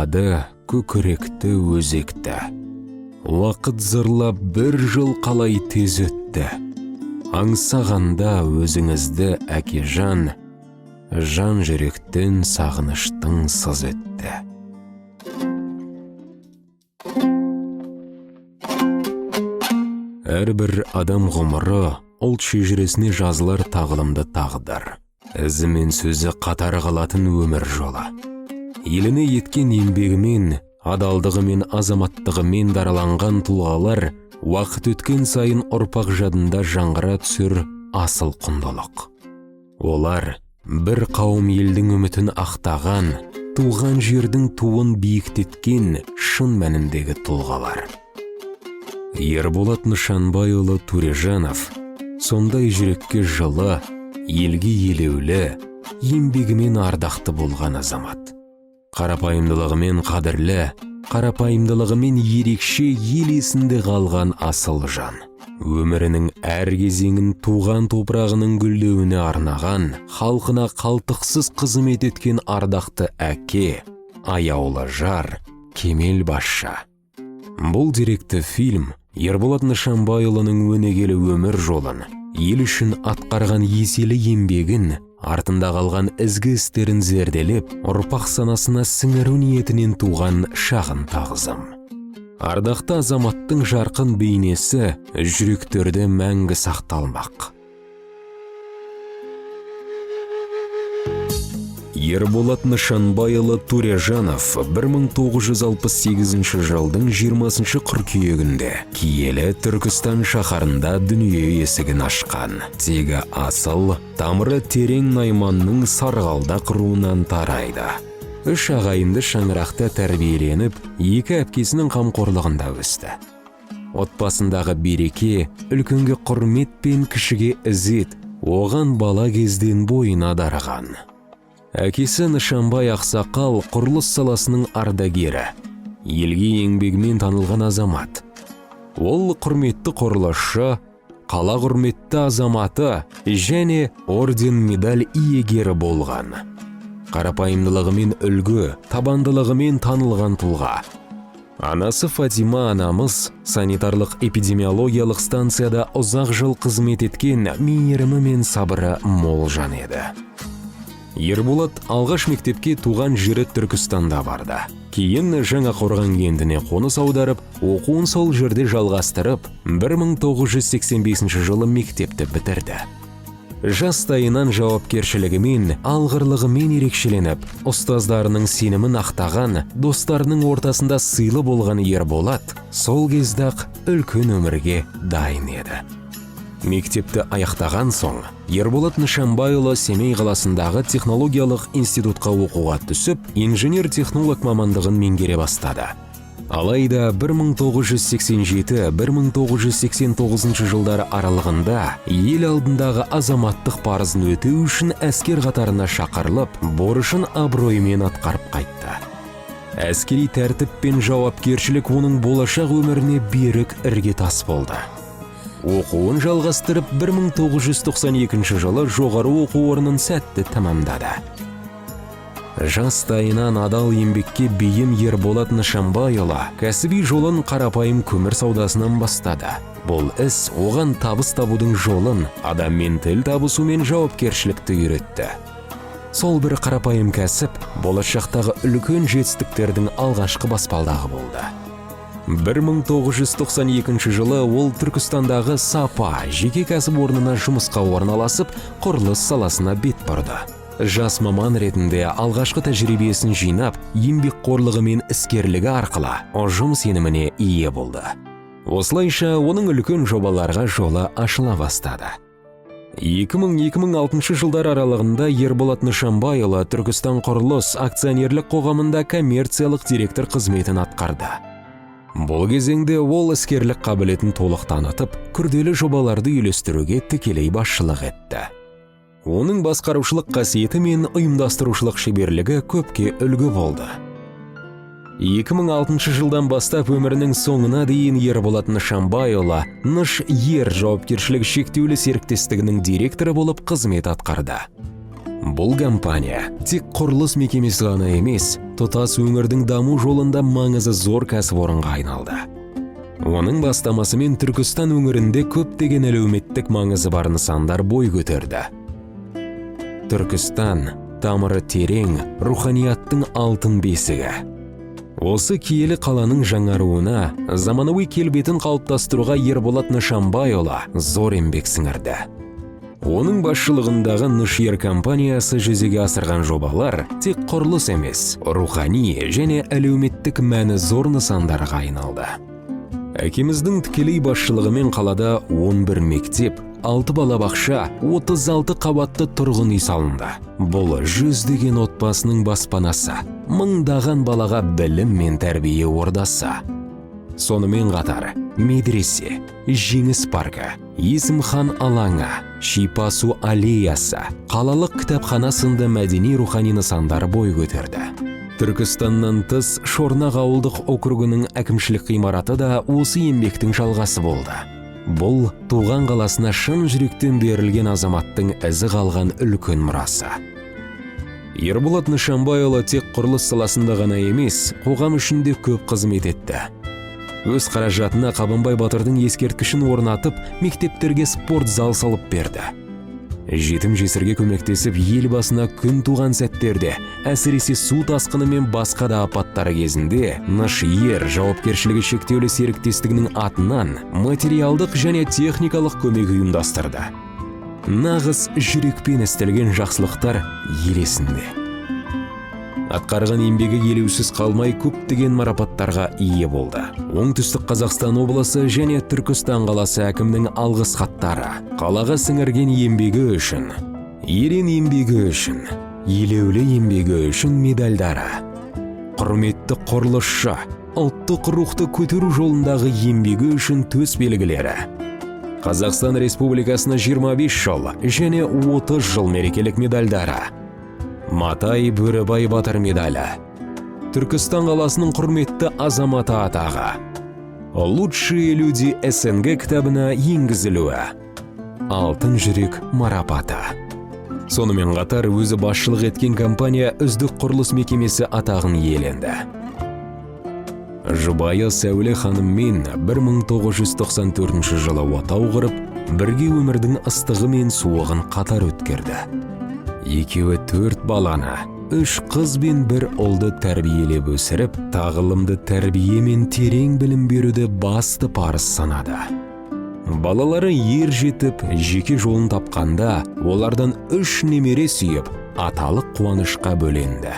қорғады көкіректі өзекті. Уақыт зырлап бір жыл қалай тез өтті. Аңсағанда өзіңізді әкежан, жан жүректен сағыныштың сыз өтті. Әрбір адам ғұмыры ұлт шежіресіне жазылар тағылымды тағдыр. Ізі мен сөзі қатар қалатын өмір жолы. Еліне еткен еңбегімен, адалдығымен, азаматтығымен дараланған тұлғалар уақыт өткен сайын ұрпақ жадында жаңғыра түсер асыл құндылық. Олар бір қауым елдің үмітін ақтаған, туған жердің туын биіктеткен шын мәніндегі тұлғалар. Ерболат Нышанбайұлы Турежанов сондай жүрекке жылы, елге елеулі, еңбегімен ардақты болған азамат. Қарапайымдылығымен қадірлі, қарапайымдылығымен ерекше ел есінде қалған асыл жан. Өмірінің әр кезеңін туған топырағының гүлдеуіне арнаған, халқына қалтықсыз қызмет еткен ардақты әке, аяулы жар, кемел басшы. Бұл деректі фильм Ерболат Нышанбайұлының өнегелі өмір жолын, ел үшін атқарған еселі еңбегін, артында қалған ізгі істерін зерделеп, ұрпақ санасына сіңіру ниетінен туған шағын тағзым. Ардақты азаматтың жарқын бейнесі жүректерде мәңгі сақталмақ. Ерболат Нышанбайұлы Турежанов 1968 жылдың 20 қыркүйегінде киелі Түркістан шаһарында дүние есігін ашқан. Тегі асыл, тамыры терең Найманның Сарғалдақ руынан тарайды. Үш ағайынды шаңырақта тәрбиеленіп, екі әпкесінің қамқорлығында өсті. Отбасындағы береке, үлкенге құрмет пен кішіге ізет, оған бала кезден бойына дарыған. Әкесі Нышанбай ақсақал құрылыс саласының ардагері, елге еңбегімен танылған азамат. Ол құрметті құрылысшы, қала құрметті азаматы және орден медаль иегері болған. Қарапайымдылығымен үлгі, табандылығымен танылған тұлға. Анасы Фатима анамыз санитарлық эпидемиологиялық станцияда ұзақ жыл қызмет еткен, мейірімі мен сабыры мол жан еді. Ерболат алғаш мектепке туған жері Түркістанда барды. Кейін Жаңақорған кентіне қоныс аударып, оқуын сол жерде жалғастырып, 1985 жылы мектепті бітірді. Жастайынан жауапкершілігімен, алғырлығымен ерекшеленіп, ұстаздарының сенімін ақтаған, достарының ортасында сыйлы болған Ерболат сол кездақ үлкен өмірге дайын еді. Мектепті аяқтаған соң, Ерболат Нышанбайұлы Семей қаласындағы технологиялық институтқа оқуға түсіп, инженер-технолог мамандығын меңгере бастады. Алайда 1987-1989 жылдары аралығында ел алдындағы азаматтық парызын өтеу үшін әскер қатарына шақырылып, борышын абыроймен атқарып қайтты. Әскери тәртіп пен жауапкершілік оның болашақ өміріне берік іргетас болды. Оқуын жалғастырып 1992 жылы жоғары оқу орнын сәтті тамамдады. Жастайынан адал еңбекке бейім Ерболат Нышанбайұлы кәсіби жолын қарапайым көмір саудасынан бастады. Бұл іс оған табыс табудың жолын, адаммен тіл табысу мен жауапкершілікті үйретті. Сол бір қарапайым кәсіп болашақтағы үлкен жетістіктердің алғашқы баспалдағы болды. 1992 жылы ол Түркістандағы Сапа жеке кәсіп орнына жұмысқа орналасып, құрылыс саласына бет бұрды. Жас маман ретінде алғашқы тәжірибесін жинап, еңбекқорлығы мен іскерлігі арқылы ұжым сеніміне ие болды. Осылайша оның үлкен жобаларға жолы ашыла бастады. 2000-2006 жылдар аралығында Ерболат Нышанбайұлы Түркістан құрылыс акционерлік қоғамында коммерциялық директор қызметін атқарды. Бұл кезеңде ол іскерлік қабілетін толық танытып, күрделі жобаларды үйлестіруге тікелей басшылық етті. Оның басқарушылық қасиеті мен ұйымдастырушылық шеберлігі көпке үлгі болды. 2006 жылдан бастап өмірінің соңына дейін Ерболат Нышанбайұлы Ныш-Ер жауапкершілігі шектеулі серіктестігінің директоры болып қызмет атқарды. Бұл компания тек құрылыс мекемесі ғана емес, тұтас өңірдің даму жолында маңызы зор кәсіпорынға айналды. Оның бастамасымен Түркістан өңірінде көптеген әлеуметтік маңызы бар нысандар бой көтерді. Түркістан тамыры терең, руханияттың алтын бесігі. Осы киелі қаланың жаңаруына, заманауи келбетін қалыптастыруға Ерболат Нышанбайұлы зор еңбек сіңірді. Оның басшылығындағы Нышйер компаниясы жүзеге асырған жобалар тек құрылыс емес, рухани және әлеуметтік мәні зор нысандарға айналды. Әкеміздің тікелей басшылығымен қалада 11 мектеп, 6 балабақша, 36 қабатты тұрғын үй салынды. Бұл жүздеген отбасының баспанасы, мыңдаған балаға білім мен тәрбие ордасы. Сонымен қатар медресе, жеңіс паркі, Есімхан алаңы, Шипасу аллеясы, қалалық кітапхана сынды мәдени рухани нысандар бой көтерді. Түркістаннан тыс Шорнақ ауылдық округінің әкімшілік ғимараты да осы еңбектің жалғасы болды. Бұл туған қаласына шын жүректен берілген азаматтың ізі қалған үлкен мұрасы. Ерболат Нышанбайұлы тек құрылыс саласында ғана емес, қоғам үшін де көп қызмет етті. Өз қаражатына Қабанбай Батырдың ескерткішін орнатып, мектептерге спорт зал салып берді. Жетім жесірге көмектесіп, ел басына күн туған сәттерде, әсіресе су тасқыны мен басқа да апаттар кезінде, Нышйер жауапкершілігі шектеулі серіктестігінің атынан материалдық және техникалық көмек ұйымдастырды. Нағыз жүрекпен істелген жақсылықтар ел есінде. Атқарған еңбегі елеусіз қалмай көптеген марапаттарға ие болды. Оңтүстік Қазақстан облысы және Түркістан қаласы әкімінің алғыс хаттары, қалаға сіңірген еңбегі үшін, ерен еңбегі үшін, елеулі еңбегі үшін медальдары. Құрметті құрылысшы, ұлттық рухты көтеру жолындағы еңбегі үшін төс белгілері. Қазақстан Республикасына 25 жыл және 30 жыл мерекелік медальдары. Матай Бөрібай Батыр медалі. Түркістан қаласының құрметті азаматы атағы. Лучшие люди СНГ кітабына енгізілуі. Алтын жүрек марапаты. Сонымен қатар өзі басшылық еткен компания үздік құрылыс мекемесі атағын иеленді. Жұбайы Сәуле ханыммен 1994 жылы отау құрып, бірге өмірдің ыстығы мен суығын қатар өткерді. Екеуі 4 баланы, 3 қыз бен 1 ұлды тәрбиелеп өсіріп, тағылымды тәрбие мен терең білім беруді басты парыз санады. Балалары ер жетіп, жеке жолын тапқанда, олардан 3 немере сүйіп, аталық қуанышқа бөленді.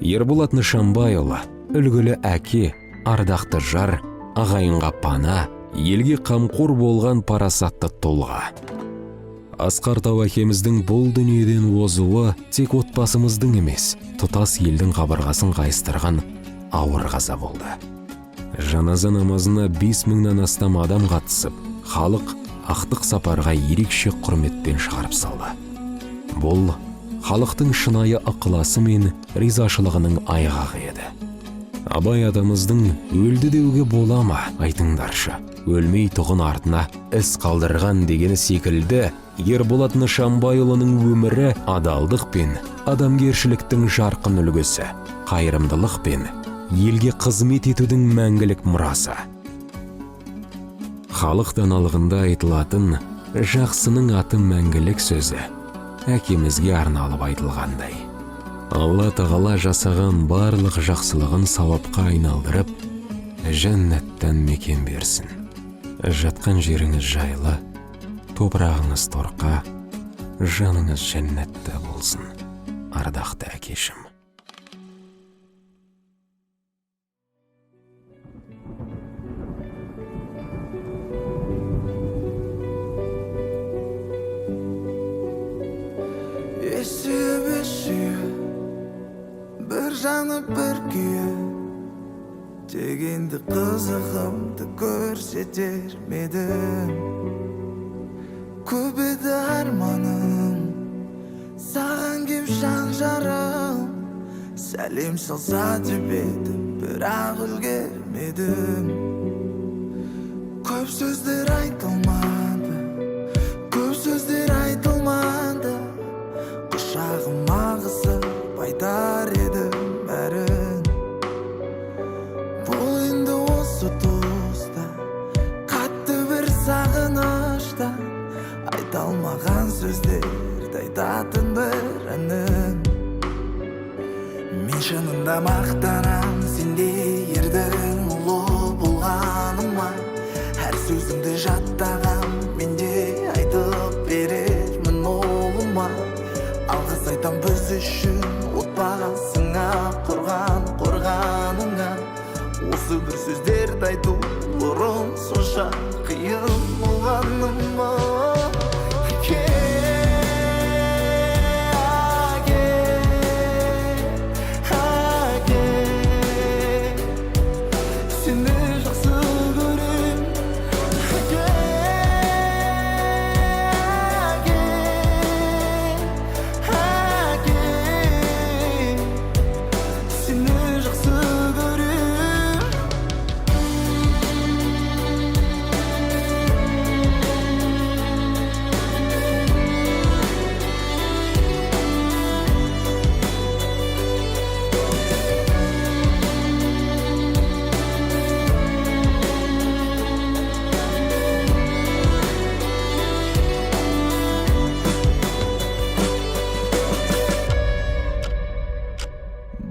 Ерболат Нышанбайұлы, үлгілі әке, ардақты жар, ағайынға пана, елге қамқор болған парасатты тұлға. Асқар Тау әкеміздің бұл дүниеден озуы тек отбасымыздың емес, тұтас елдің қабырғасын қайыстырған ауыр қаза болды. Жаназа намазына 5000-нан астам адам қатысып, халық ақтық сапарға ерекше құрметпен шығарып салды. Бұл халықтың шынайы ықыласы мен ризашылығының айғағы еді. Абай атамыздың өлді деуге бола ма, айтыңдаршы, өлмей тұғын артына із қалдырған дегені секілді, Ерболат Нышанбайұлының өмірі адалдық пен адамгершіліктің жарқын үлгісі, қайырымдылық пен елге қызмет етудің мәңгілік мұрасы. Халық даналығында айтылатын жақсының аты мәңгілік сөзі әкемізге арналып айтылғандай. Алла тағала жасаған барлық жақсылығын сауапқа айналдырып, жәннаттан мекен берсін. Жатқан жеріңіз жайлы, топырағыңыз торқа, жаныңыз жәннатта болсын, ардақты әкешім. Бір жаны бір күйі, дегенді қызығымды көрсетер медім. Көп еді арманым, саған кеп жан жарым, сәлем салса деп едім, бірақ үлгермедім. Көп сөздер айтылмады, көп сөздер айтылмады, құшақ сөздерді айтатын бір әнің. Мен шынында мақтанам сендей ердің ұлы болғаныма. Әр сөзіңді жаттағам менде айтып берермін олыма. Алғыс айтам біз үшін отбасыңа құрған қорғаныңа. Осы бір сөздерді айту бұрын сонша қиын болғаныма.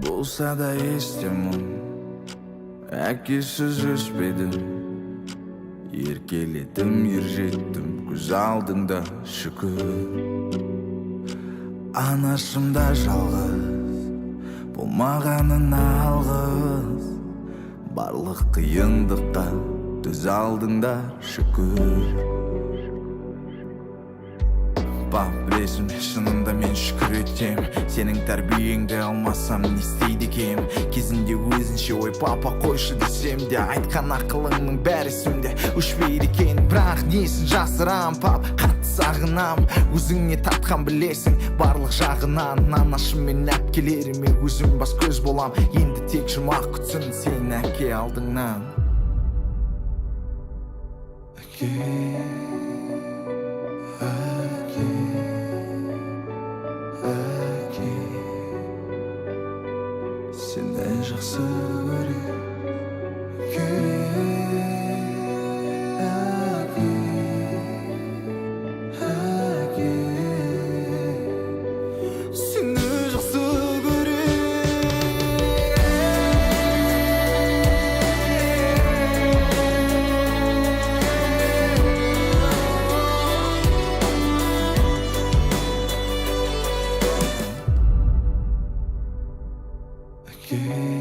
Болса да естемін, әкесіз өспедім. Еркелетім, ержеттім, көз алдыңда шүкір. Анашымда жалғыз, болмағанына алғыс. Барлық қиындыққа төз алдыңда шүкір. Білесің, шынында мен шүкір етем. Сенің тәрбиеңді алмасам не істейді екем. Кезінде өзінше ой папа қойшы десем де, айтқан ақылыңның бәрі есімде өшпейді екен. Бірақ несін жасырам пап, қатты сағынам. Өзіңе тартқан білесің барлық жағынан. Анашым мен әпкелеріме өзім бас көз болам. Енді тек жұмақ күтсін сен әке алдыңнан. Seni жақсы көрем. Again.